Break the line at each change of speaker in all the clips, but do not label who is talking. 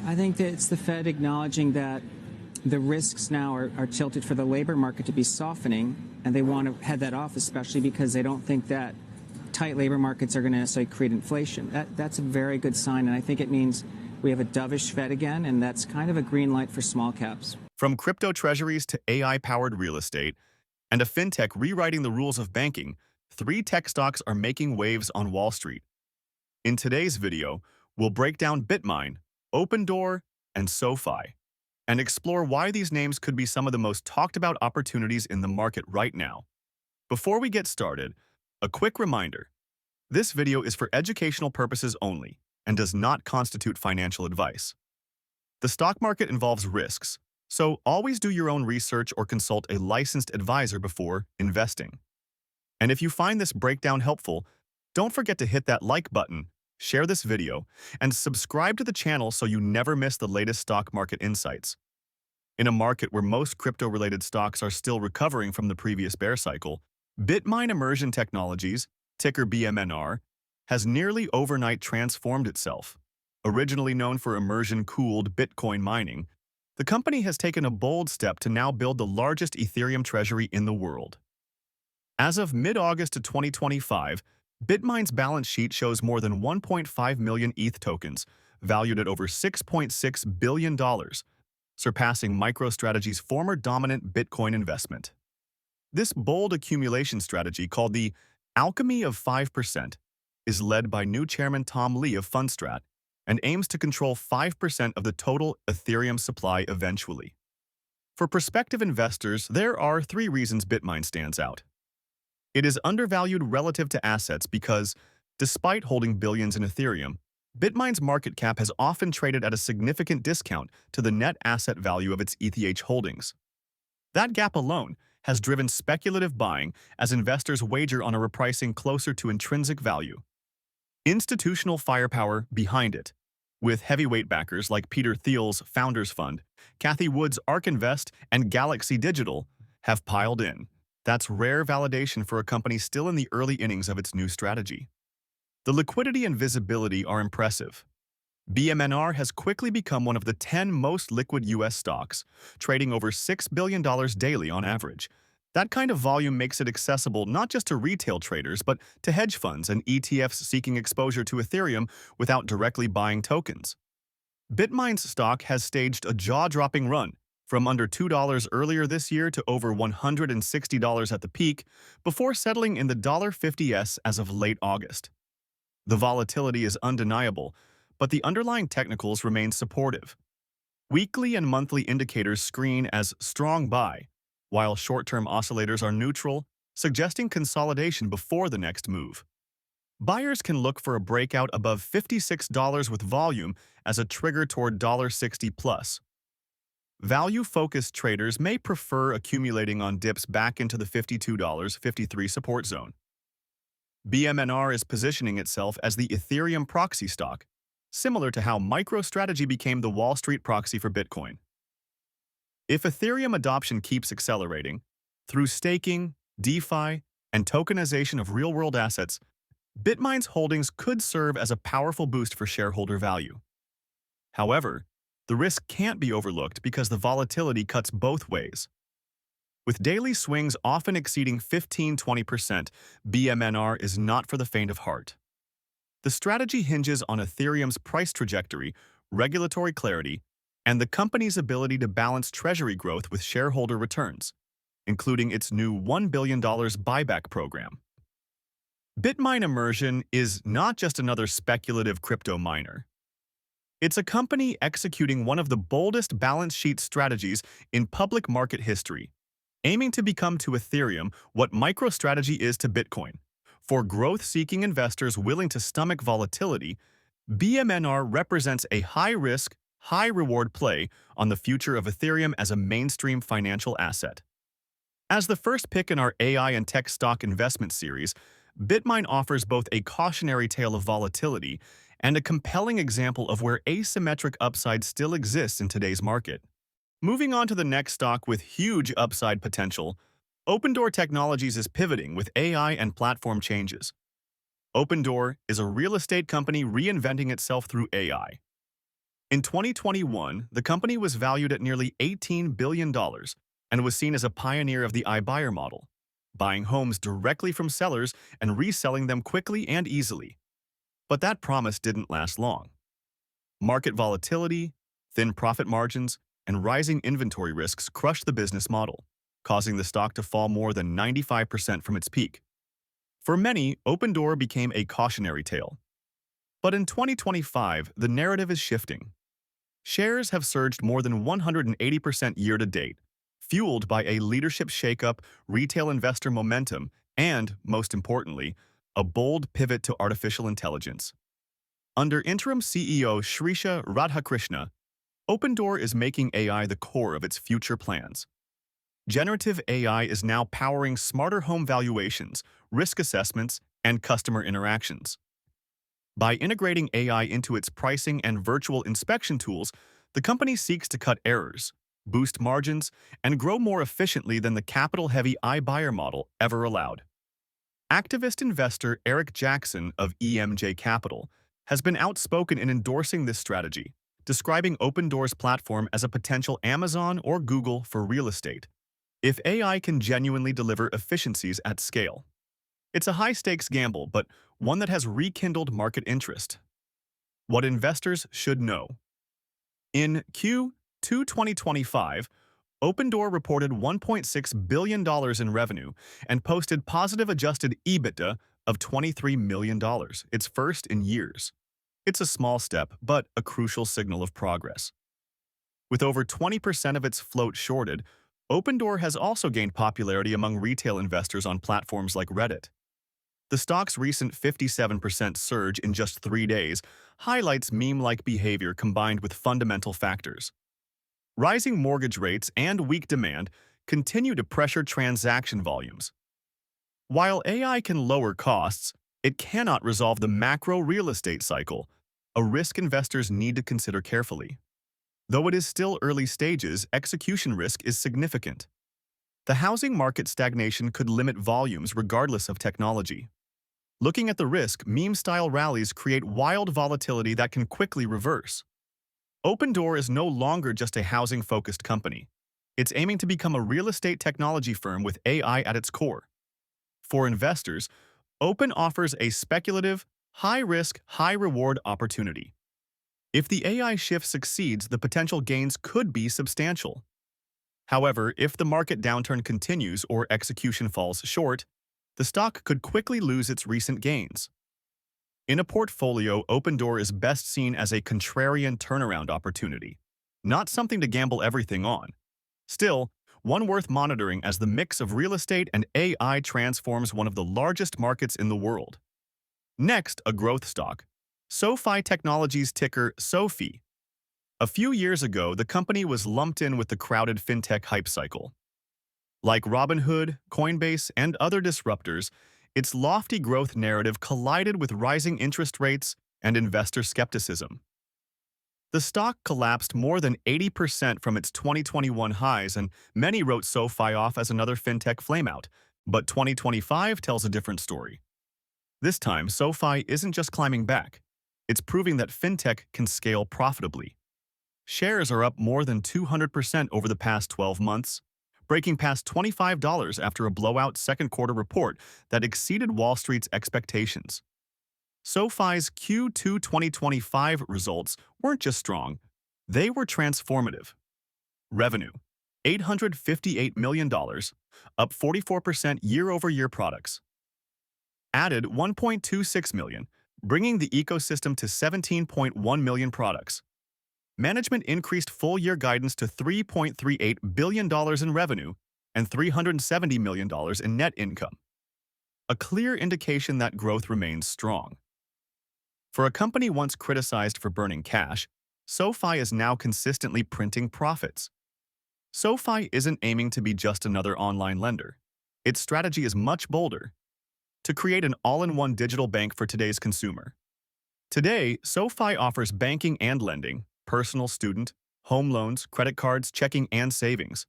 I think that it's the Fed acknowledging that the risks now are tilted for the labor market to be softening, and they want to head that off, especially because they don't think that tight labor markets are going to necessarily create inflation. That's a very good sign, and I think it means we have a dovish Fed again, and that's kind of a green light for small caps.
From crypto treasuries to AI-powered real estate, and a fintech rewriting the rules of banking, three tech stocks are making waves on Wall Street. In today's video, we'll break down Bitmine, Opendoor, and SoFi, and explore why these names could be some of the most talked about opportunities in the market right now. Before we get started, a quick reminder. This video is for educational purposes only and does not constitute financial advice. The stock market involves risks, so always do your own research or consult a licensed advisor before investing. And if you find this breakdown helpful, don't forget to hit that like button, share this video, and subscribe to the channel so you never miss the latest stock market insights. In a market where most crypto-related stocks are still recovering from the previous bear cycle, Bitmine Immersion Technologies, ticker BMNR, has nearly overnight transformed itself. Originally known for immersion-cooled Bitcoin mining, the company has taken a bold step to now build the largest Ethereum treasury in the world. As of mid-August of 2025, Bitmine's balance sheet shows more than 1.5 million ETH tokens, valued at over $6.6 billion, surpassing MicroStrategy's former dominant Bitcoin investment. This bold accumulation strategy, called the Alchemy of 5%, is led by new chairman Tom Lee of Fundstrat and aims to control 5% of the total Ethereum supply eventually. For prospective investors, there are three reasons Bitmine stands out. It is undervalued relative to assets because, despite holding billions in Ethereum, Bitmine's market cap has often traded at a significant discount to the net asset value of its ETH holdings. That gap alone has driven speculative buying as investors wager on a repricing closer to intrinsic value. Institutional firepower behind it, with heavyweight backers like Peter Thiel's Founders Fund, Cathie Wood's ARK Invest, and Galaxy Digital, have piled in. That's rare validation for a company still in the early innings of its new strategy. The liquidity and visibility are impressive. BMNR has quickly become one of the 10 most liquid U.S. stocks, trading over $6 billion daily on average. That kind of volume makes it accessible not just to retail traders, but to hedge funds and ETFs seeking exposure to Ethereum without directly buying tokens. Bitmine's stock has staged a jaw-dropping run, from under $2 earlier this year to over $160 at the peak, before settling in the $50s as of late August. The volatility is undeniable, but the underlying technicals remain supportive. Weekly and monthly indicators screen as strong buy, while short-term oscillators are neutral, suggesting consolidation before the next move. Buyers can look for a breakout above $56 with volume as a trigger toward $60 plus. Value-focused traders may prefer accumulating on dips back into the $52.53 support zone. BMNR is positioning itself as the Ethereum proxy stock, similar to how MicroStrategy became the Wall Street proxy for Bitcoin. If Ethereum adoption keeps accelerating, through staking, DeFi, and tokenization of real-world assets, Bitmine's holdings could serve as a powerful boost for shareholder value. However, the risk can't be overlooked because the volatility cuts both ways. With daily swings often exceeding 15–20%, BMNR is not for the faint of heart. The strategy hinges on Ethereum's price trajectory, regulatory clarity, and the company's ability to balance treasury growth with shareholder returns, including its new $1 billion buyback program. Bitmine Immersion is not just another speculative crypto miner. It's a company executing one of the boldest balance sheet strategies in public market history, aiming to become to Ethereum what MicroStrategy is to Bitcoin. For growth-seeking investors willing to stomach volatility, BMNR represents a high-risk, high-reward play on the future of Ethereum as a mainstream financial asset. As the first pick in our AI and tech stock investment series, Bitmine offers both a cautionary tale of volatility and a compelling example of where asymmetric upside still exists in today's market. Moving on to the next stock with huge upside potential, Opendoor Technologies is pivoting with AI and platform changes. Opendoor is a real estate company reinventing itself through AI. In 2021, the company was valued at nearly $18 billion and was seen as a pioneer of the iBuyer model, buying homes directly from sellers and reselling them quickly and easily. But that promise didn't last long. Market volatility, thin profit margins, and rising inventory risks crushed the business model, causing the stock to fall more than 95% from its peak. For many, Opendoor became a cautionary tale. But in 2025, the narrative is shifting. Shares have surged more than 180% year-to-date, fueled by a leadership shakeup, retail investor momentum, and, most importantly, a bold pivot to artificial intelligence. Under interim CEO Shrisha Radhakrishna, Opendoor is making AI the core of its future plans. Generative AI is now powering smarter home valuations, risk assessments, and customer interactions. By integrating AI into its pricing and virtual inspection tools, the company seeks to cut errors, boost margins, and grow more efficiently than the capital-heavy iBuyer model ever allowed. Activist investor Eric Jackson of EMJ Capital has been outspoken in endorsing this strategy, describing Opendoor's platform as a potential Amazon or Google for real estate, if AI can genuinely deliver efficiencies at scale. It's a high-stakes gamble, but one that has rekindled market interest. What investors should know. In Q2 2025, Opendoor reported $1.6 billion in revenue and posted positive adjusted EBITDA of $23 million, its first in years. It's a small step, but a crucial signal of progress. With over 20% of its float shorted, Opendoor has also gained popularity among retail investors on platforms like Reddit. The stock's recent 57% surge in just 3 days highlights meme-like behavior combined with fundamental factors. Rising mortgage rates and weak demand continue to pressure transaction volumes. While AI can lower costs, it cannot resolve the macro real estate cycle, a risk investors need to consider carefully. Though it is still early stages, execution risk is significant. The housing market stagnation could limit volumes regardless of technology. Looking at the risk, meme-style rallies create wild volatility that can quickly reverse. Opendoor is no longer just a housing-focused company. It's aiming to become a real estate technology firm with AI at its core. For investors, Open offers a speculative, high-risk, high-reward opportunity. If the AI shift succeeds, the potential gains could be substantial. However, if the market downturn continues or execution falls short, the stock could quickly lose its recent gains. In a portfolio, Opendoor is best seen as a contrarian turnaround opportunity, not something to gamble everything on. Still, one worth monitoring as the mix of real estate and AI transforms one of the largest markets in the world. Next, a growth stock. SoFi Technologies ticker SoFi. A few years ago, the company was lumped in with the crowded fintech hype cycle. Like Robinhood, Coinbase, and other disruptors, its lofty growth narrative collided with rising interest rates and investor skepticism. The stock collapsed more than 80% from its 2021 highs, and many wrote SoFi off as another fintech flameout. But 2025 tells a different story. This time, SoFi isn't just climbing back. It's proving that fintech can scale profitably. Shares are up more than 200% over the past 12 months, breaking past $25 after a blowout second-quarter report that exceeded Wall Street's expectations. SoFi's Q2 2025 results weren't just strong, they were transformative. Revenue, $858 million, up 44% year-over-year products. Added 1.26 million, bringing the ecosystem to 17.1 million products. Management increased full-year guidance to $3.38 billion in revenue and $370 million in net income, a clear indication that growth remains strong. For a company once criticized for burning cash, SoFi is now consistently printing profits. SoFi isn't aiming to be just another online lender. Its strategy is much bolder: to create an all-in-one digital bank for today's consumer. Today, SoFi offers banking and lending, personal, student, home loans, credit cards, checking, and savings.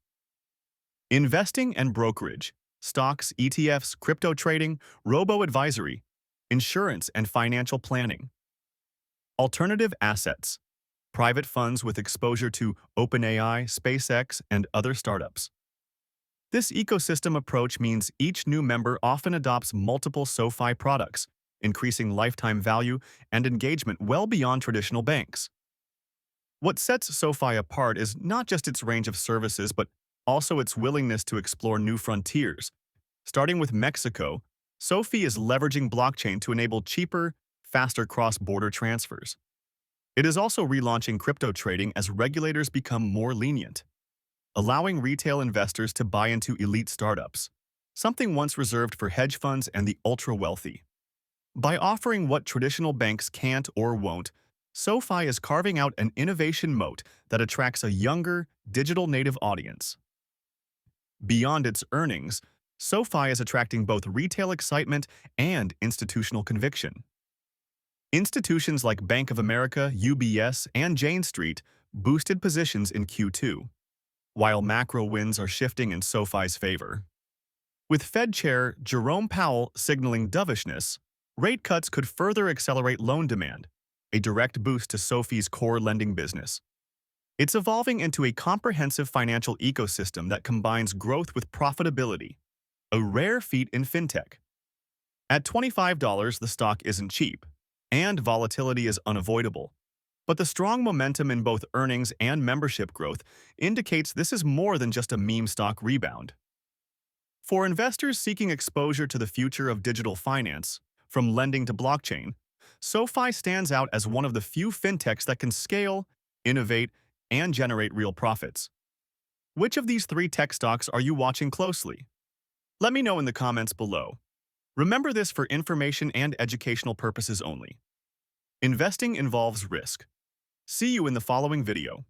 Investing and brokerage, stocks, ETFs, crypto trading, robo-advisory, insurance, and financial planning. Alternative assets, private funds with exposure to OpenAI, SpaceX, and other startups. This ecosystem approach means each new member often adopts multiple SoFi products, increasing lifetime value and engagement well beyond traditional banks. What sets SoFi apart is not just its range of services, but also its willingness to explore new frontiers. Starting with Mexico, SoFi is leveraging blockchain to enable cheaper, faster cross-border transfers. It is also relaunching crypto trading as regulators become more lenient, allowing retail investors to buy into elite startups, something once reserved for hedge funds and the ultra-wealthy. By offering what traditional banks can't or won't, SoFi is carving out an innovation moat that attracts a younger, digital-native audience. Beyond its earnings, SoFi is attracting both retail excitement and institutional conviction. Institutions like Bank of America, UBS, and Jane Street boosted positions in Q2, while macro winds are shifting in SoFi's favor. With Fed Chair Jerome Powell signaling dovishness, rate cuts could further accelerate loan demand, a direct boost to SoFi's core lending business. It's evolving into a comprehensive financial ecosystem that combines growth with profitability, a rare feat in fintech. At $25, the stock isn't cheap, and volatility is unavoidable. But the strong momentum in both earnings and membership growth indicates this is more than just a meme stock rebound. For investors seeking exposure to the future of digital finance, from lending to blockchain, SoFi stands out as one of the few fintechs that can scale, innovate, and generate real profits. Which of these three tech stocks are you watching closely? Let me know in the comments below. Remember this for information and educational purposes only. Investing involves risk. See you in the following video.